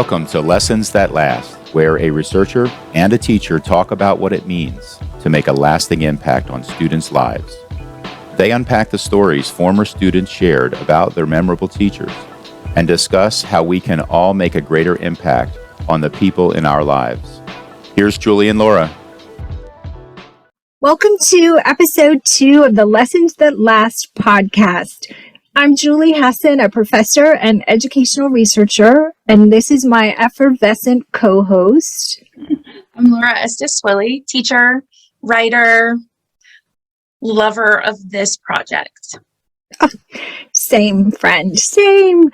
Welcome to Lessons That Last, where a researcher and a teacher talk about what it means to make a lasting impact on students' lives. They unpack the stories former students shared about their memorable teachers and discuss how we can all make a greater impact on the people in our lives. Here's Julie and Laura. Welcome to episode 2 of the Lessons That Last podcast. I'm Julie Hasson, a professor and educational researcher, and this is my effervescent co-host. I'm Laura Estes-Swilly, teacher, writer, lover of this project. Oh, same friend, same.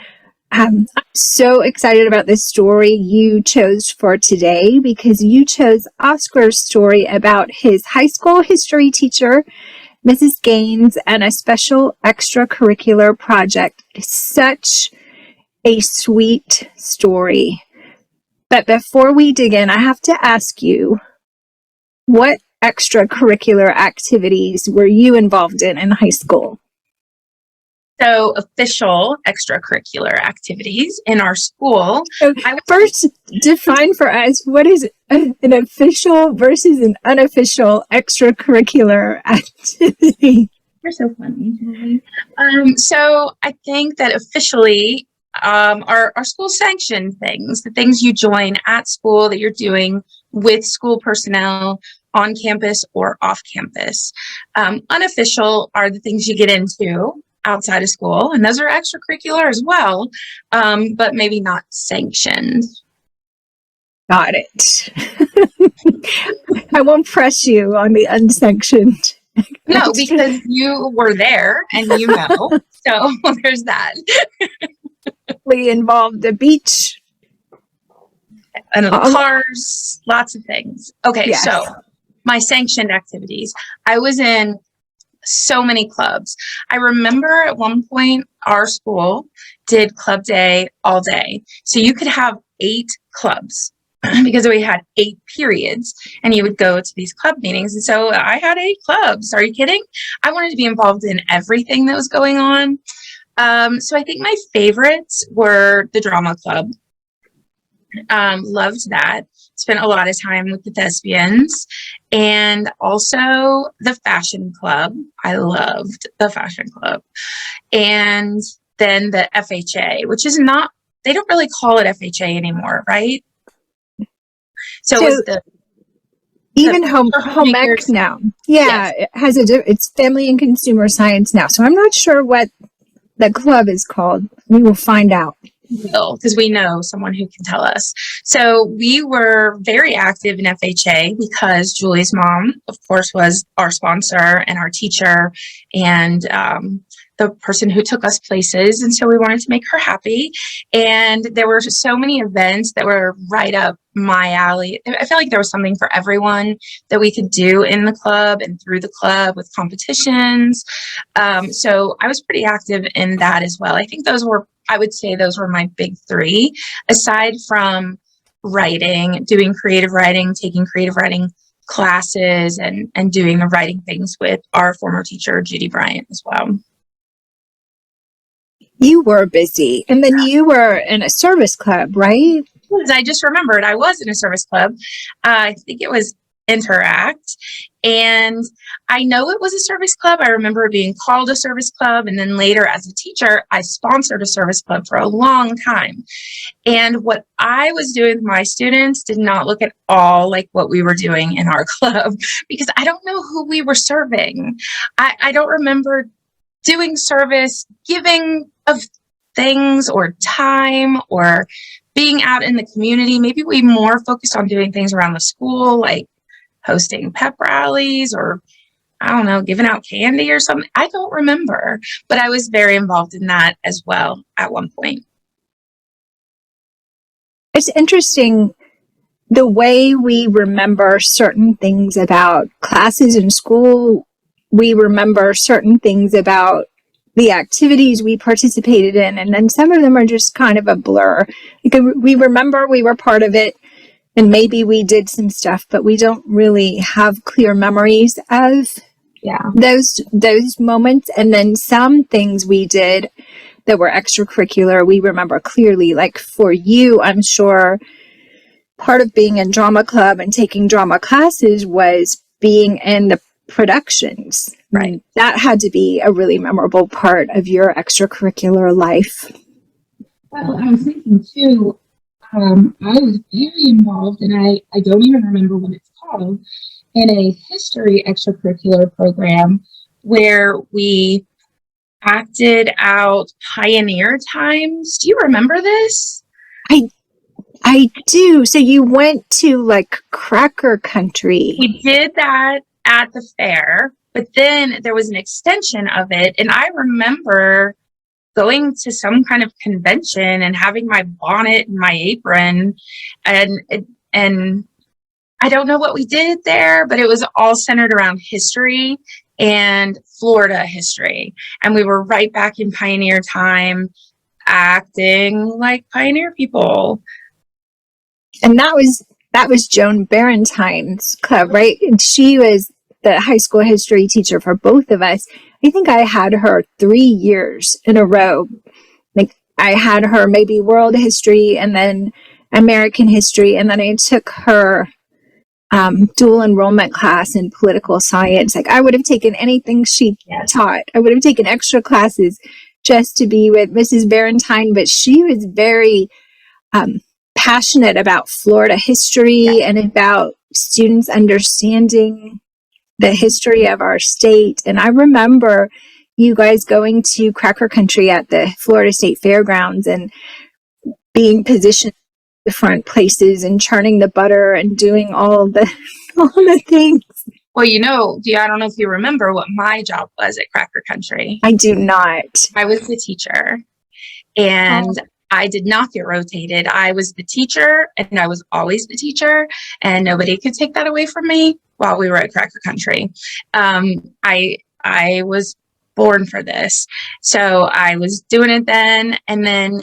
I'm so excited about this story you chose for today because you chose Oscar's story about his high school history teacher, Mrs. Gaines, and a special extracurricular project. It's such a sweet story. But before we dig in, I have to ask you, what extracurricular activities were you involved in high school? So official extracurricular activities in our school. First, define for us, what is an official versus an unofficial extracurricular activity? You're so funny. So I think that officially our school sanctioned things, the things you join at school that you're doing with school personnel on campus or off campus. Unofficial are the things you get into outside of school, and those are extracurricular as well, but maybe not sanctioned. Got it. I won't press you on the unsanctioned. No, because you were there and you know, so there's that. We involved the beach. And the cars, lots of things. Okay, yes. So my sanctioned activities. I was in so many clubs. I remember at one point our school did club day all day. So you could have 8 clubs because we had 8 periods and you would go to these club meetings. And so I had 8 clubs. Are you kidding? I wanted to be involved in everything that was going on. So I think my favorites were the drama club. Loved that. Spent a lot of time with the thespians, and also the fashion club. I loved the fashion club. And then the FHA, which is not, they don't really call it FHA anymore, right? So it's even home ec now. Yeah, yes. It has it's family and consumer science now. So I'm not sure what the club is called. We will find out. Because we know someone who can tell us. So we were very active in FHA because Julie's mom, of course, was our sponsor and our teacher and the person who took us places. And so we wanted to make her happy. And there were so many events that were right up my alley. I felt like there was something for everyone that we could do in the club and through the club with competitions. So I was pretty active in that as well. I would say those were my big 3, aside from writing, doing creative writing, taking creative writing classes, and doing the writing things with our former teacher, Judy Bryant, as well. You were busy. And then you were in a service club, right? I just remembered I was in a service club. I think it was Interact. And I know it was a service club. I remember it being called a service club. And then later as a teacher, I sponsored a service club for a long time. And what I was doing with my students did not look at all like what we were doing in our club because I don't know who we were serving. I don't remember doing service, giving of things or time or being out in the community. Maybe we more focused on doing things around the school, like hosting pep rallies or, I don't know, giving out candy or something. I don't remember, but I was very involved in that as well at one point. It's interesting the way we remember certain things about classes in school. We remember certain things about the activities we participated in, and then some of them are just kind of a blur. We remember we were part of it, and maybe we did some stuff, but we don't really have clear memories of those moments. And then some things we did that were extracurricular, we remember clearly. Like for you, I'm sure part of being in drama club and taking drama classes was being in the productions. Right. That had to be a really memorable part of your extracurricular life. Well, I was thinking too, I was very involved, and I don't even remember what it's called, in a history extracurricular program where we acted out pioneer times. Do you remember this? I do. So you went to like Cracker Country. We did that at the fair, but then there was an extension of it. And I remember going to some kind of convention and having my bonnet and my apron, and I don't know what we did there, but it was all centered around history and Florida history. And we were right back in pioneer time, acting like pioneer people. And that was Joan Barentine's club, right? And she was the high school history teacher for both of us. I think I had her 3 years in a row. Like I had her maybe world history and then American history. And then I took her dual enrollment class in political science. Like I would have taken anything she taught. I would have taken extra classes just to be with Mrs. Barentine, but she was very passionate about Florida history and about students understanding the history of our state. And I remember you guys going to Cracker Country at the Florida State Fairgrounds and being positioned in different places and churning the butter and doing all the things. Well, I don't know if you remember what my job was at Cracker Country. I do not. I was the teacher, and I did not get rotated. I was the teacher, and I was always the teacher, and nobody could take that away from me while we were at Cracker Country. I was born for this. So I was doing it then, and then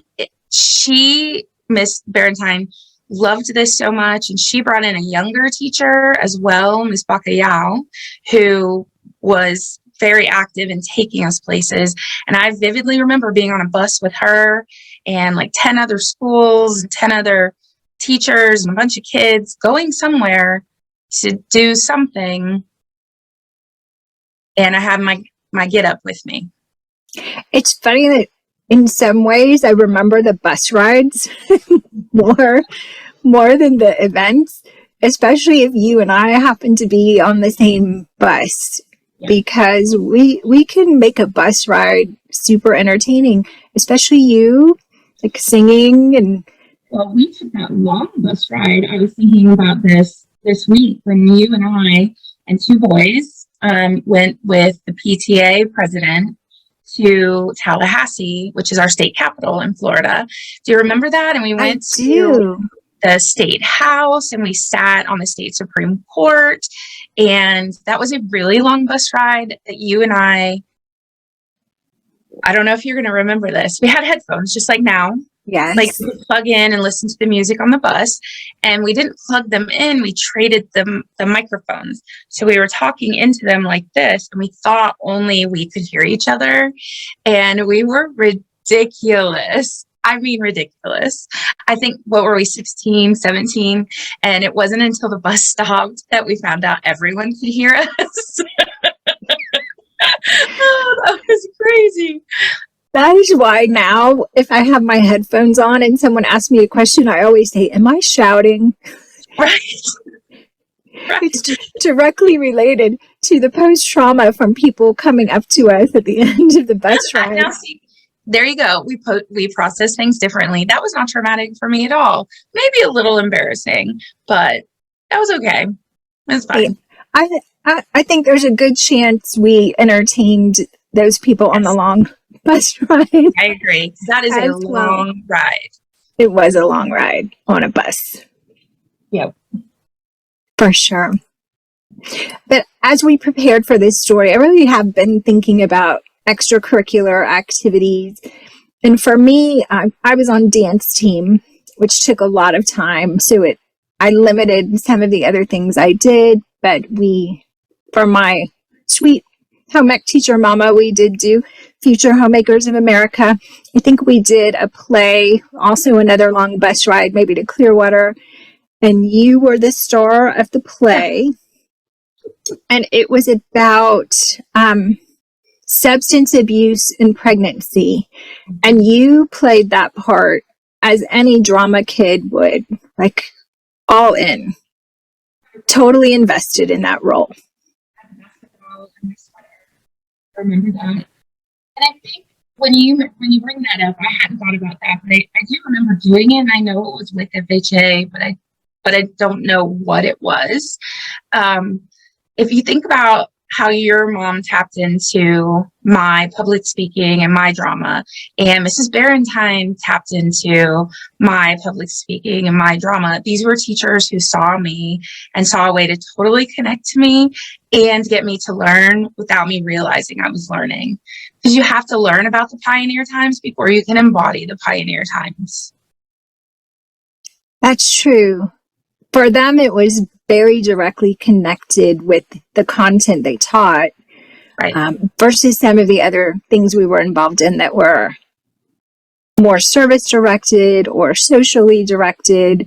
Miss Barentine, loved this so much, and she brought in a younger teacher as well, Miss Bacallao, who was very active in taking us places. And I vividly remember being on a bus with her and like 10 other schools and 10 other teachers and a bunch of kids going somewhere to do something. And I had my get up with me. It's funny that in some ways I remember the bus rides more than the events, especially if you and I happen to be on the same bus. Because we can make a bus ride super entertaining, especially you, like singing. And well, we took that long bus ride. I was thinking about this week when you and I and two boys went with the PTA president to Tallahassee, which is our state capital in Florida. Do you remember that? And we went to the state house and we sat on the state Supreme Court. And that was a really long bus ride that you and I don't know if you're going to remember this. We had headphones just like now. Yes. Like we would plug in and listen to the music on the bus, and we didn't plug them in. We traded the microphones. So we were talking into them like this, and we thought only we could hear each other. And we were ridiculous. I mean, ridiculous. I think, what were we, 16, 17? And it wasn't until the bus stopped that we found out everyone could hear us. Oh, that was crazy. That is why now, if I have my headphones on and someone asks me a question, I always say, am I shouting? Right. It's directly related to the post-trauma from people coming up to us at the end of the bus ride. Now, see, there you go. We process things differently. That was not traumatic for me at all. Maybe a little embarrassing, but that was okay. It was fine. I think there's a good chance we entertained those people on the long bus ride. I agree. That is a long ride. It was a long ride on a bus. Yep. For sure. But as we prepared for this story, I really have been thinking about extracurricular activities. And for me, I was on dance team, which took a lot of time. So I limited some of the other things I did, but for my sweet Home Ec Teacher Mama, we did do Future Homemakers of America. I think we did a play, also another long bus ride, maybe to Clearwater. And you were the star of the play. And it was about substance abuse in pregnancy. And you played that part as any drama kid would, like all in, totally invested in that role. I remember that. And I think when you bring that up, I hadn't thought about that, but I do remember doing it, and I know it was with FHA, but I don't know what it was. If you think about how your mom tapped into my public speaking and my drama, and Mrs. Barentine tapped into my public speaking and my drama, these were teachers who saw me and saw a way to totally connect to me and get me to learn without me realizing I was learning. Because you have to learn about the pioneer times before you can embody the pioneer times. That's true. For them, it was very directly connected with the content they taught, Right. Versus some of the other things we were involved in that were more service directed or socially directed,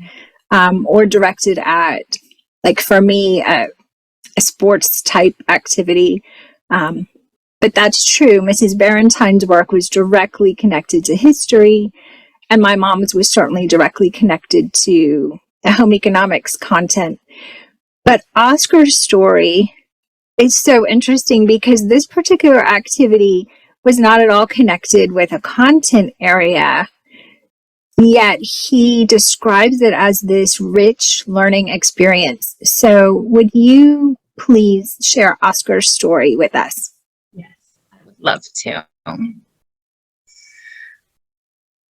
or directed at, like for me, a sports type activity. But that's true. Mrs. Barentine's work was directly connected to history, and my mom's was certainly directly connected to the home economics content. But Oscar's story is so interesting because this particular activity was not at all connected with a content area, yet he describes it as this rich learning experience. So would you please share Oscar's story with us? Yes, I would love to.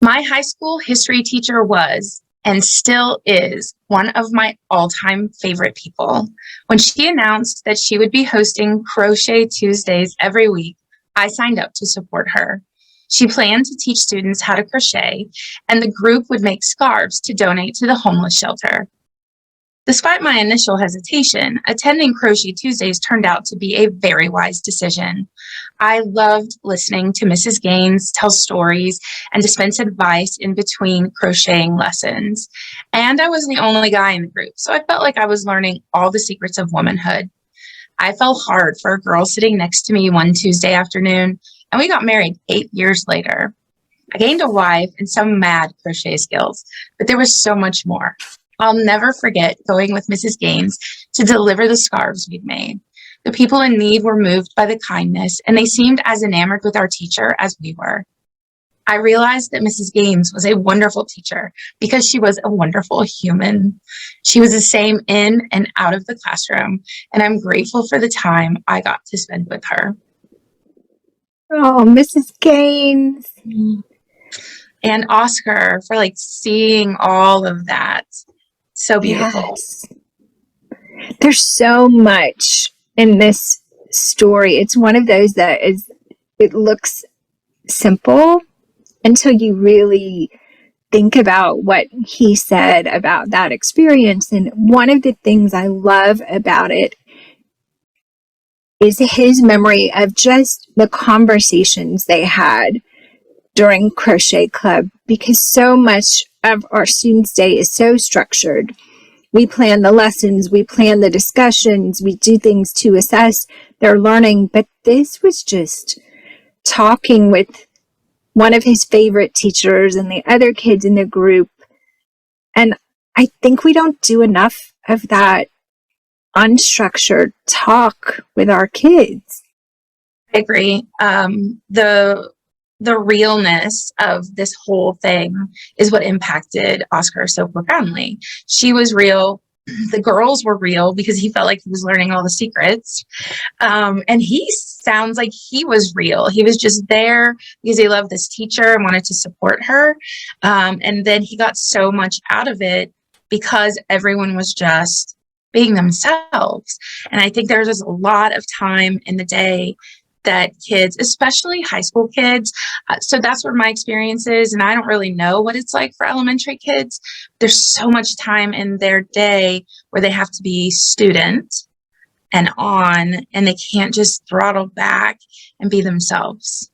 My high school history teacher was, and still is, one of my all-time favorite people. When she announced that she would be hosting Crochet Tuesdays every week, I signed up to support her. She planned to teach students how to crochet, and the group would make scarves to donate to the homeless shelter. Despite my initial hesitation, attending Crochet Tuesdays turned out to be a very wise decision. I loved listening to Mrs. Gaines tell stories and dispense advice in between crocheting lessons. And I was the only guy in the group, so I felt like I was learning all the secrets of womanhood. I fell hard for a girl sitting next to me one Tuesday afternoon, and we got married 8 years later. I gained a wife and some mad crochet skills, but there was so much more. I'll never forget going with Mrs. Gaines to deliver the scarves we'd made. The people in need were moved by the kindness, and they seemed as enamored with our teacher as we were. I realized that Mrs. Gaines was a wonderful teacher because she was a wonderful human. She was the same in and out of the classroom, and I'm grateful for the time I got to spend with her. Oh, Mrs. Gaines. And Oscar for seeing all of that. So beautiful. Yes. There's so much in this story. It's one of those that it looks simple until you really think about what he said about that experience. And one of the things I love about it is his memory of just the conversations they had during Crochet Club, because so much of our Students' Day is so structured. We plan the lessons, we plan the discussions, we do things to assess their learning, but this was just talking with one of his favorite teachers and the other kids in the group. And I think we don't do enough of that unstructured talk with our kids. I agree. The realness of this whole thing is what impacted Oscar so profoundly. She was real. The girls were real because he felt like he was learning all the secrets. And he sounds like he was real. He was just there because he loved this teacher and wanted to support her. And then he got so much out of it because everyone was just being themselves. And I think there's just a lot of time in the day that kids, especially high school kids, so that's where my experience is, and I don't really know what it's like for elementary kids. There's so much time in their day where they have to be student, and on, and they can't just throttle back and be themselves.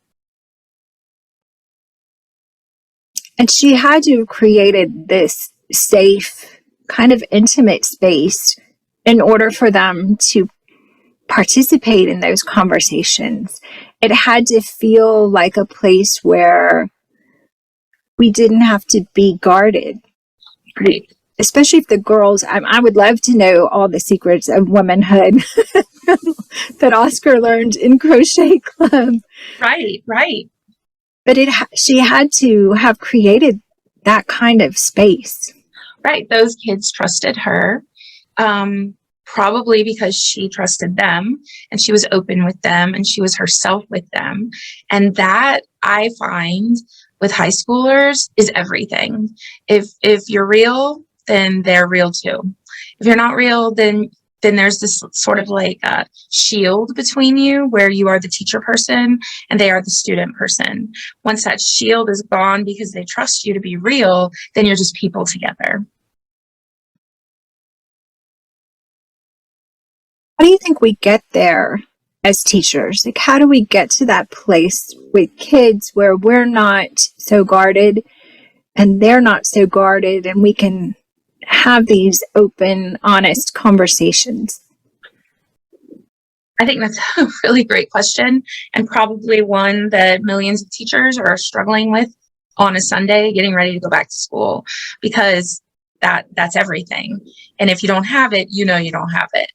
And she had to have created this safe, kind of intimate space in order for them to participate in those conversations. It had to feel like a place where we didn't have to be guarded. Right. Especially if the girls, I would love to know all the secrets of womanhood that Oscar learned in Crochet Club. Right. But she had to have created that kind of space. Right. Those kids trusted her, probably because she trusted them and she was open with them and she was herself with them. And that, I find, with high schoolers is everything. If you're real, then they're real too. If you're not real, then there's this sort of like a shield between you where you are the teacher person and they are the student person. Once that shield is gone because they trust you to be real, then you're just people together. How do you think we get there as teachers? Like, how do we get to that place with kids where we're not so guarded and they're not so guarded and we can have these open, honest conversations? I think that's a really great question, and probably one that millions of teachers are struggling with on a Sunday getting ready to go back to school, because that's everything. And if you don't have it, you know you don't have it.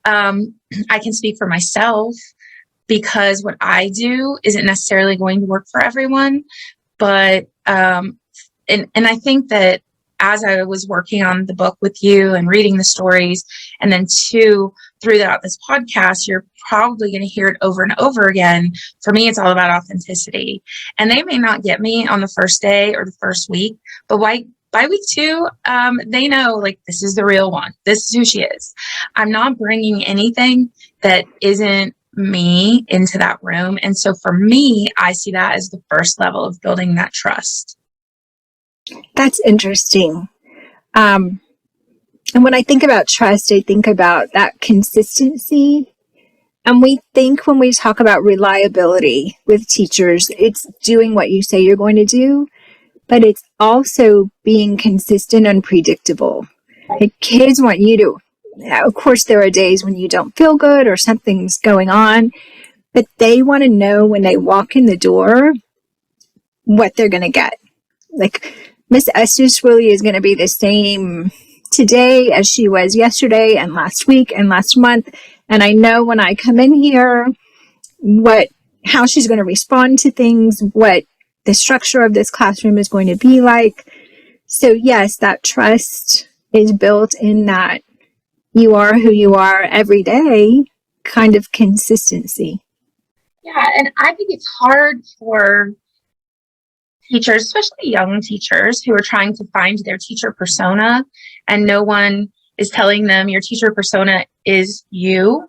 I can speak for myself because what I do isn't necessarily going to work for everyone, but and I think that as I was working on the book with you and reading the stories, and then throughout this podcast, you're probably going to hear it over and over again. For me, it's all about authenticity. And they may not get me on the first day or the first week, but by week 2, they know, like, this is the real one. This is who she is. I'm not bringing anything that isn't me into that room. And so for me, I see that as the first level of building that trust. That's interesting. And when I think about trust, I think about that consistency. And we think when we talk about reliability with teachers, it's doing what you say you're going to do, but it's also being consistent and predictable. Like, kids want you to, of course, there are days when you don't feel good or something's going on, but they want to know when they walk in the door what they're going to get. Like, Miss Estes really is going to be the same today as she was yesterday and last week and last month. And I know when I come in here how she's going to respond to things, what the structure of this classroom is going to be like. So yes, that trust is built in that you are who you are every day kind of consistency. Yeah, and I think it's hard for teachers, especially young teachers, who are trying to find their teacher persona, and no one is telling them your teacher persona is you.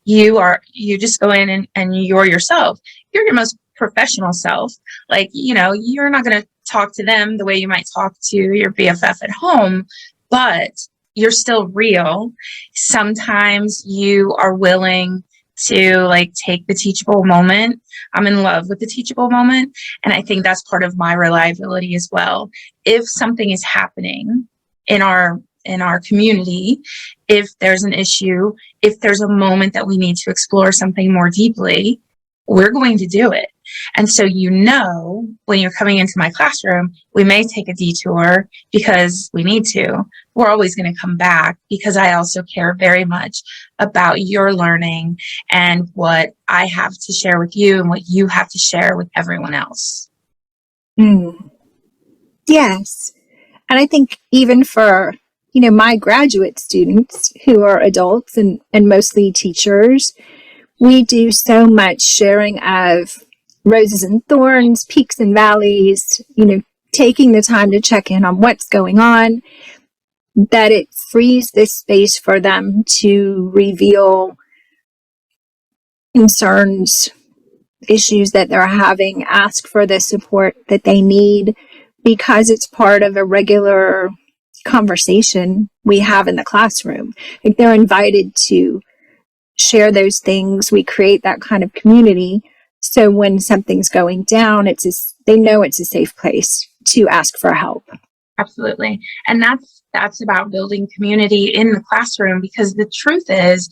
You just go in and you're yourself. You're your most professional self. Like, you're not going to talk to them the way you might talk to your BFF at home, but you're still real. Sometimes you are willing to take the teachable moment. I'm in love with the teachable moment. And I think that's part of my reliability as well. If something is happening in our community, if there's an issue, if there's a moment that we need to explore something more deeply, we're going to do it. And so, when you're coming into my classroom, we may take a detour because we need to. We're always going to come back because I also care very much about your learning and what I have to share with you and what you have to share with everyone else. Yes. And I think even for, my graduate students who are adults and mostly teachers, we do so much sharing of roses and thorns, peaks and valleys, taking the time to check in on what's going on, that it frees this space for them to reveal concerns, issues that they're having, ask for the support that they need, because it's part of a regular conversation we have in the classroom. Like, they're invited to share those things. We create that kind of community. So when something's going down, they know it's a safe place to ask for help. Absolutely. And that's about building community in the classroom, because the truth is,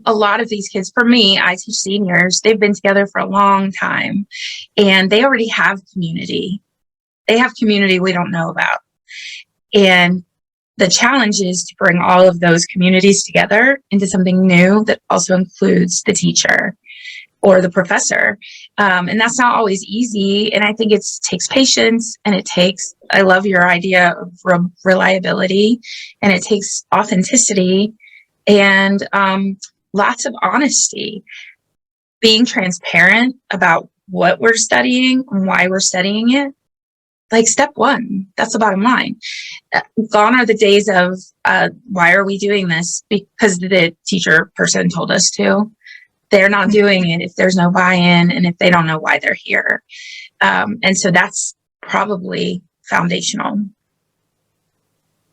a lot of these kids, for me, I teach seniors, they've been together for a long time and they already have community. They have community we don't know about. And the challenge is to bring all of those communities together into something new that also includes the teacher or the professor. And that's not always easy. And I think it takes patience, and I love your idea of reliability, and it takes authenticity and lots of honesty, being transparent about what we're studying and why we're studying it. Like step one, that's the bottom line. Gone are the days of why are we doing this because the teacher person told us to. They're not doing it if there's no buy-in and if they don't know why they're here. And so that's probably foundational.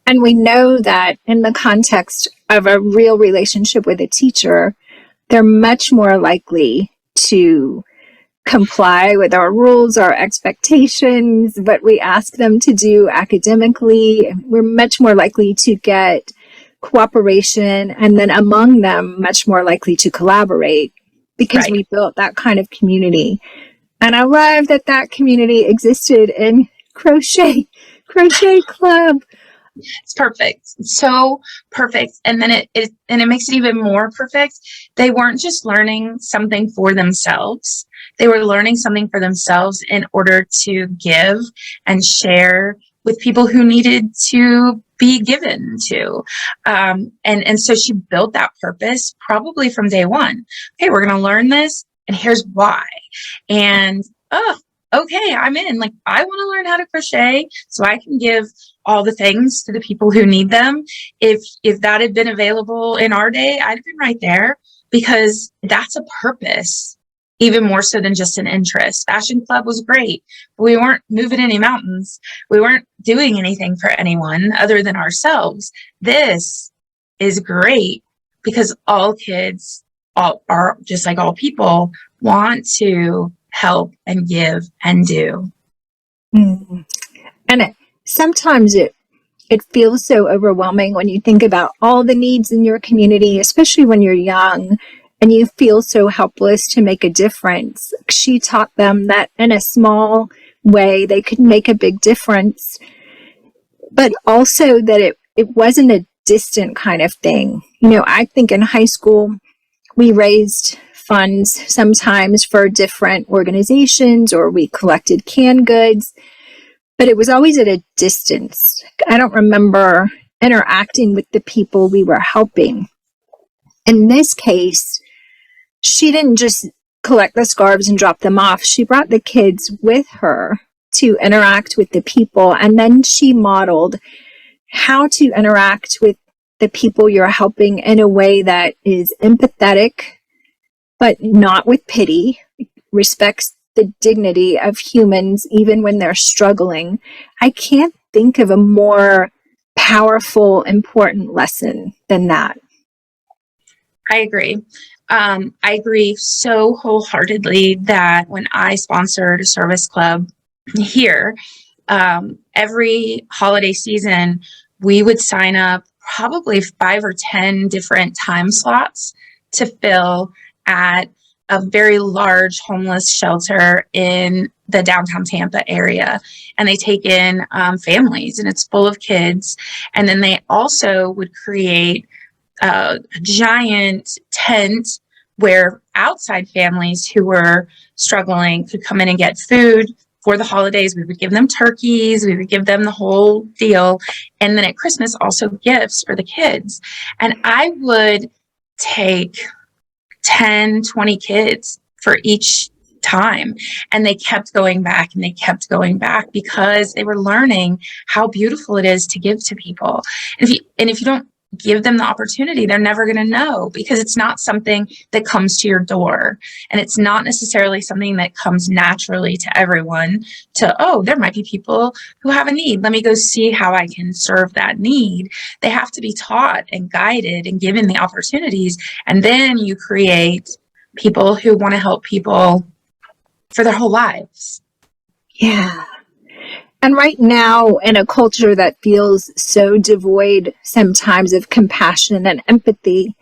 And we know that in the context of a real relationship with a teacher, they're much more likely to comply with our rules, our expectations, what we ask them to do academically. We're much more likely to get cooperation, and then among them, much more likely to collaborate because we built that kind of community. And I love that community existed in Crochet Club. It's perfect. It's so perfect. And then it makes it even more perfect. They weren't just learning something for themselves. They were learning something for themselves in order to give and share with people who needed to be given to. And so she built that purpose probably from day one. Okay, we're going to learn this, and here's why. And, okay, I'm in. Like, I want to learn how to crochet so I can give all the things to the people who need them. If that had been available in our day, I'd have been right there, because that's a purpose, even more so than just an interest. Fashion Club was great, but we weren't moving any mountains. We weren't doing anything for anyone other than ourselves. This is great because all kids are just like all people, want to help and give and do. Mm. And sometimes it feels so overwhelming when you think about all the needs in your community, especially when you're young and you feel so helpless to make a difference. She taught them that in a small way they could make a big difference, but also that it wasn't a distant kind of thing. You know, I think in high school we raised funds sometimes for different organizations, or we collected canned goods, but it was always at a distance. I don't remember interacting with the people we were helping. In this case, she didn't just collect the scarves and drop them off. She brought the kids with her to interact with the people, and then she modeled how to interact with the people you're helping in a way that is empathetic, but not with pity, respects the dignity of humans even when they're struggling. I can't think of a more powerful, important lesson than that. I agree. I agree so wholeheartedly that when I sponsored a service club here, every holiday season, we would sign up probably 5 or 10 different time slots to fill at a very large homeless shelter in the downtown Tampa area. And they take in families, and it's full of kids. And then they also would create a giant tent where outside families who were struggling could come in and get food for the holidays. We would give them turkeys, we would give them the whole deal. And then at Christmas, also gifts for the kids. And I would take 10, 20 kids for each time. And they kept going back and they kept going back because they were learning how beautiful it is to give to people. And if you don't give them the opportunity. They're never going to know, because it's not something that comes to your door, and it's not necessarily something that comes naturally to everyone to, oh, there might be people who have a need. Let me go see how I can serve that need. They have to be taught and guided and given the opportunities. And then you create people who want to help people for their whole lives. Yeah. And right now, in a culture that feels so devoid sometimes of compassion and empathy,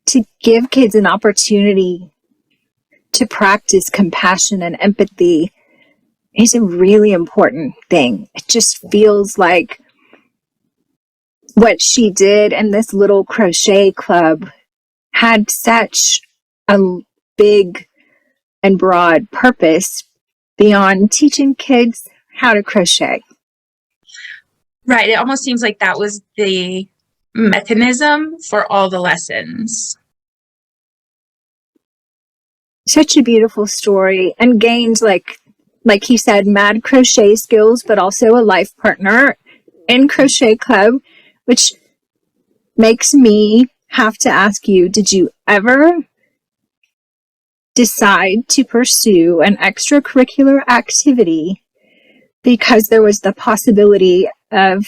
to give kids an opportunity to practice compassion and empathy is a really important thing. It just feels like what she did in this little crochet club had such a big and broad purpose beyond teaching kids how to crochet. Right. It almost seems like that was the mechanism for all the lessons. Such a beautiful story, and gained, like he said, mad crochet skills, but also a life partner in Crochet Club, which makes me have to ask you, did you ever decide to pursue an extracurricular activity because there was the possibility of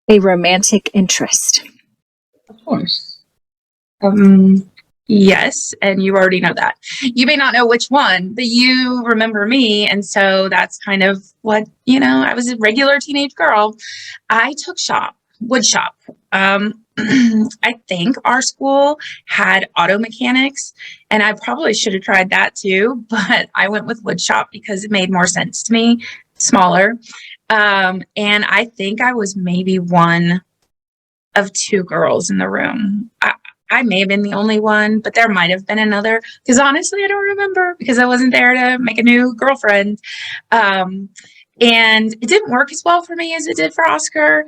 a romantic interest? Of course. Yes, and you already know that. You may not know which one, but you remember me, and so that's kind of what, I was a regular teenage girl. I took wood shop. I think our school had auto mechanics, and I probably should have tried that too, but I went with wood shop because it made more sense to me, smaller. And I think I was maybe one of two girls in the room. I may have been the only one, but there might have been another, because honestly, I don't remember, because I wasn't there to make a new girlfriend. And it didn't work as well for me as it did for Oscar,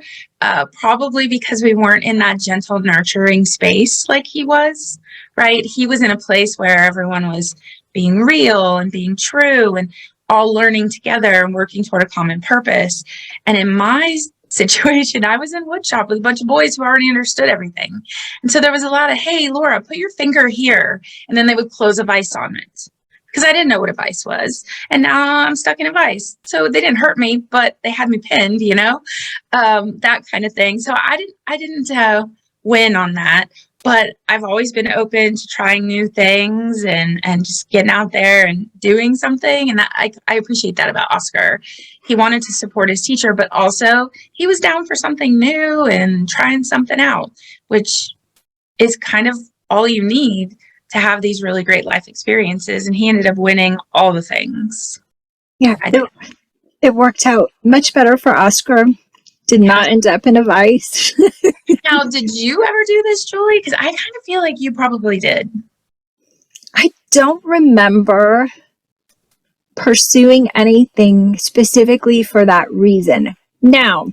probably because we weren't in that gentle, nurturing space like he was, right? He was in a place where everyone was being real and being true and all learning together and working toward a common purpose. And in my situation, I was in woodshop with a bunch of boys who already understood everything. And so there was a lot of, hey, Laura, put your finger here. And then they would close a vise on it, because I didn't know what a vise was. And now I'm stuck in a vise. So they didn't hurt me, but they had me pinned, that kind of thing. So I didn't win on that. But I've always been open to trying new things and just getting out there and doing something. And I appreciate that about Oscar. He wanted to support his teacher, but also he was down for something new and trying something out, which is kind of all you need to have these really great life experiences. And he ended up winning all the things. Yeah, it worked out much better for Oscar. Did not end up in a vise. Now, did you ever do this, Julie? Because I kind of feel like you probably did. I don't remember pursuing anything specifically for that reason. Now,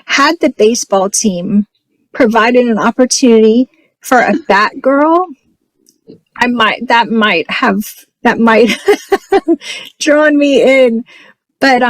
had the baseball team provided an opportunity for a bat girl, that might have drawn me in. But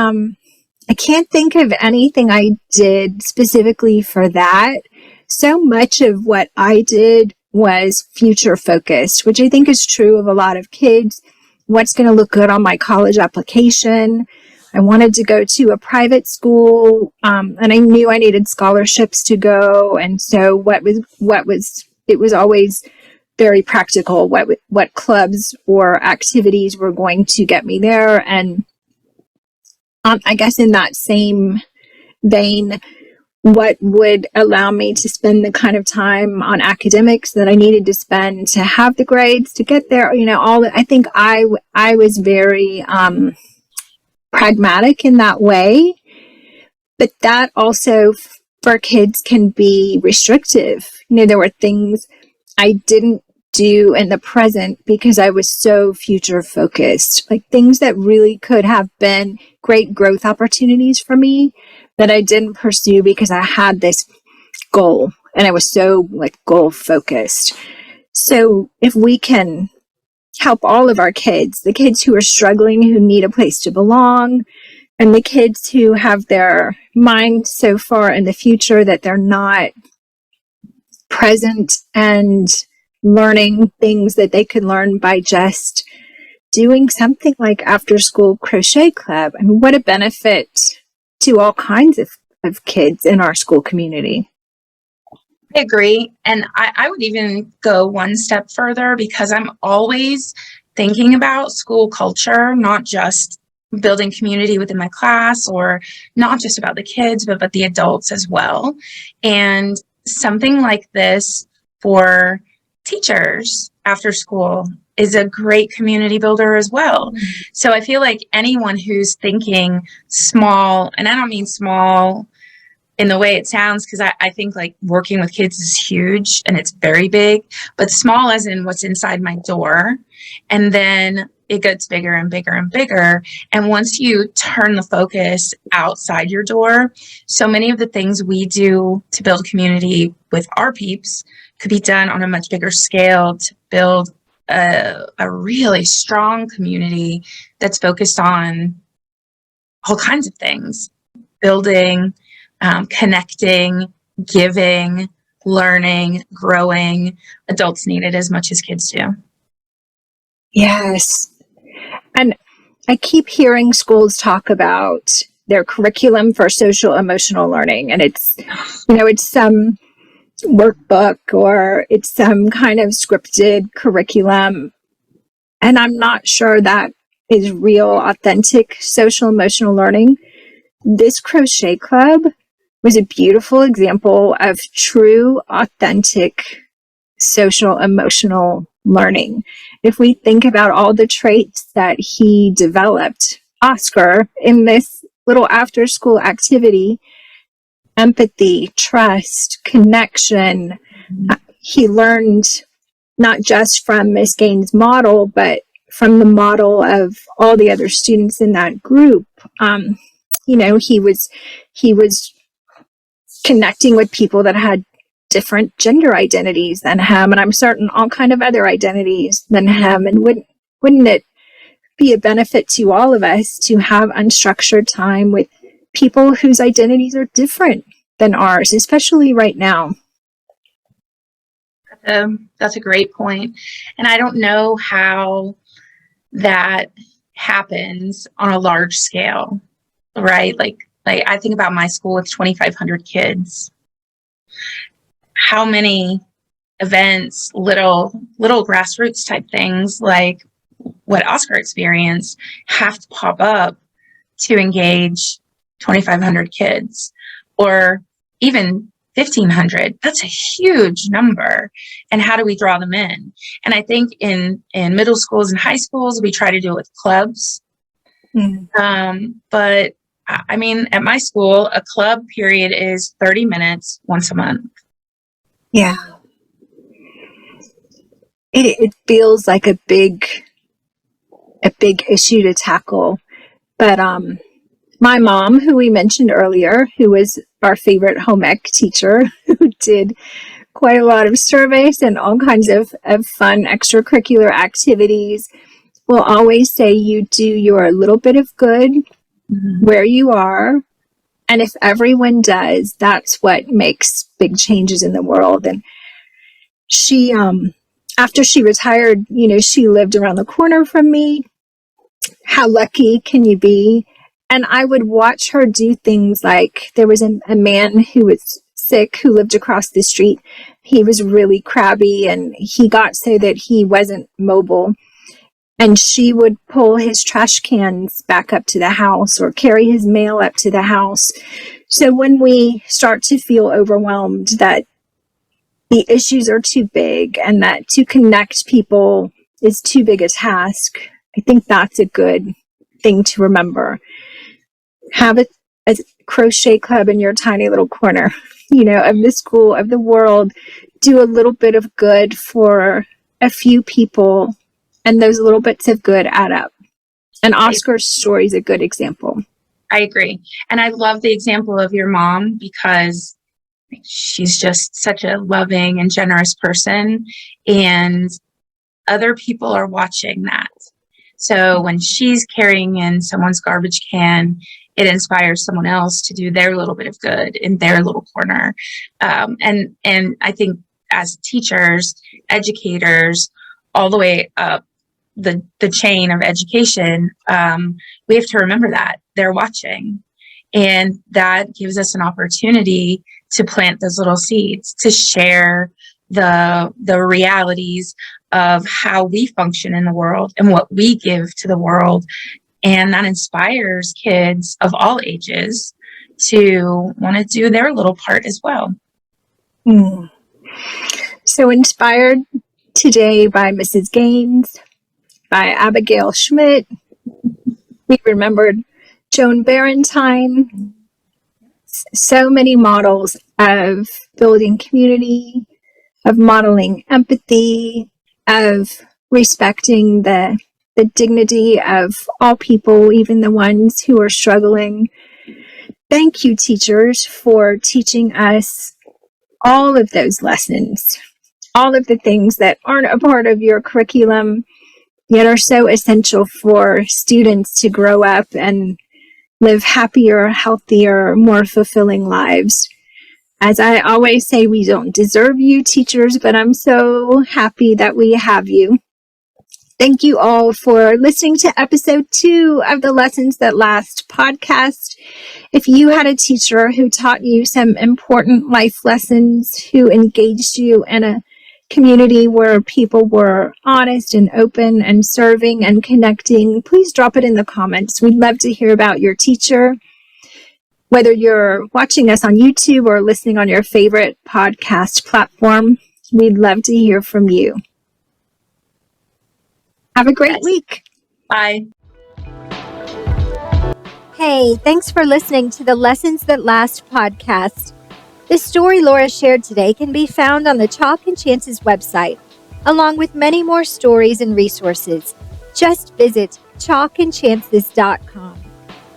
I can't think of anything I did specifically for that. So much of what I did was future focused, which I think is true of a lot of kids. What's going to look good on my college application? I wanted to go to a private school, and I knew I needed scholarships to go. And so it was always very practical what clubs or activities were going to get me there. And I guess in that same vein, what would allow me to spend the kind of time on academics that I needed to spend to have the grades to get there, I think I was very pragmatic in that way, but that also for kids can be restrictive. There were things I didn't do in the present because I was so future focused, like things that really could have been great growth opportunities for me that I didn't pursue because I had this goal and I was so goal focused. So if we can help all of our kids, the kids who are struggling, who need a place to belong, and the kids who have their mind so far in the future that they're not present and learning things that they could learn by just doing something like after school crochet club. I mean, what a benefit to all kinds of kids in our school community. I agree. And I would even go one step further, because I'm always thinking about school culture, not just building community within my class, or not just about the kids, but the adults as well. And something like this for teachers after school is a great community builder as well. So I feel like anyone who's thinking small, and I don't mean small in the way it sounds, because I think like working with kids is huge and it's very big, but small as in what's inside my door. And then it gets bigger and bigger and bigger. And once you turn the focus outside your door, so many of the things we do to build community with our peeps could be done on a much bigger scale to build a really strong community that's focused on all kinds of things: building, connecting, giving, learning, growing. Adults need it as much as kids do. Yes. And I keep hearing schools talk about their curriculum for social emotional learning. And it's, it's some workbook or it's some kind of scripted curriculum. And I'm not sure that is real, authentic social emotional learning. This crochet club was a beautiful example of true, authentic social emotional learning. If we think about all the traits that he developed, Oscar, in this little after school activity: empathy, trust, connection. He learned not just from Miss Gaines' model, but from the model of all the other students in that group. He was connecting with people that had different gender identities than him, and I'm certain all kind of other identities than him. And wouldn't it be a benefit to all of us to have unstructured time with people whose identities are different than ours, especially right now? That's a great point. And I don't know how that happens on a large scale, right? Like I think about my school with 2,500 kids. How many events, little grassroots type things like what Oscar experienced have to pop up to engage 2,500 kids, or even 1,500? That's a huge number. And how do we draw them in? And I think in middle schools and high schools, we try to do it with clubs. But I mean, at my school, a club period is 30 minutes once a month. Yeah. It feels like a big issue to tackle. But my mom, who we mentioned earlier, who was our favorite home ec teacher, who did quite a lot of service and all kinds of fun extracurricular activities, will always say you do your little bit of good where you are. And if everyone does, that's what makes big changes in the world. And she, after she retired, she lived around the corner from me. How lucky can you be? And I would watch her do things like, there was a man who was sick who lived across the street. He was really crabby and he got so that he wasn't mobile. And she would pull his trash cans back up to the house or carry his mail up to the house. So when we start to feel overwhelmed that the issues are too big and that to connect people is too big a task, I think that's a good thing to remember. Have a crochet club in your tiny little corner, of the school, of the world. Do a little bit of good for a few people, and those little bits of good add up. And Oscar's story is a good example. I agree. And I love the example of your mom, because she's just such a loving and generous person, and other people are watching that. So when she's carrying in someone's garbage can, it inspires someone else to do their little bit of good in their little corner. And I think as teachers, educators, all the way up the chain of education, we have to remember that they're watching. And that gives us an opportunity to plant those little seeds, to share the realities of how we function in the world and what we give to the world. And that inspires kids of all ages to want to do their little part as well. So inspired today by Mrs. Gaines, by Abigail Schmidt. We remembered Joan Barentine. So many models of building community, of modeling empathy, of respecting the dignity of all people, even the ones who are struggling. Thank you, teachers, for teaching us all of those lessons, all of the things that aren't a part of your curriculum, yet are so essential for students to grow up and live happier, healthier, more fulfilling lives. As I always say, we don't deserve you, teachers, but I'm so happy that we have you. Thank you all for listening to episode 2 of the Lessons That Last podcast. If you had a teacher who taught you some important life lessons, who engaged you in a community where people were honest and open and serving and connecting, please drop it in the comments. We'd love to hear about your teacher. Whether you're watching us on YouTube or listening on your favorite podcast platform, we'd love to hear from you. Have a great week. Bye. Hey, thanks for listening to the Lessons That Last podcast. The story Laura shared today can be found on the Chalk and Chances website, along with many more stories and resources. Just visit chalkandchances.com.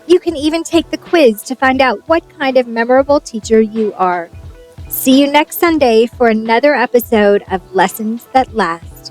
You can even take the quiz to find out what kind of memorable teacher you are. See you next Sunday for another episode of Lessons That Last.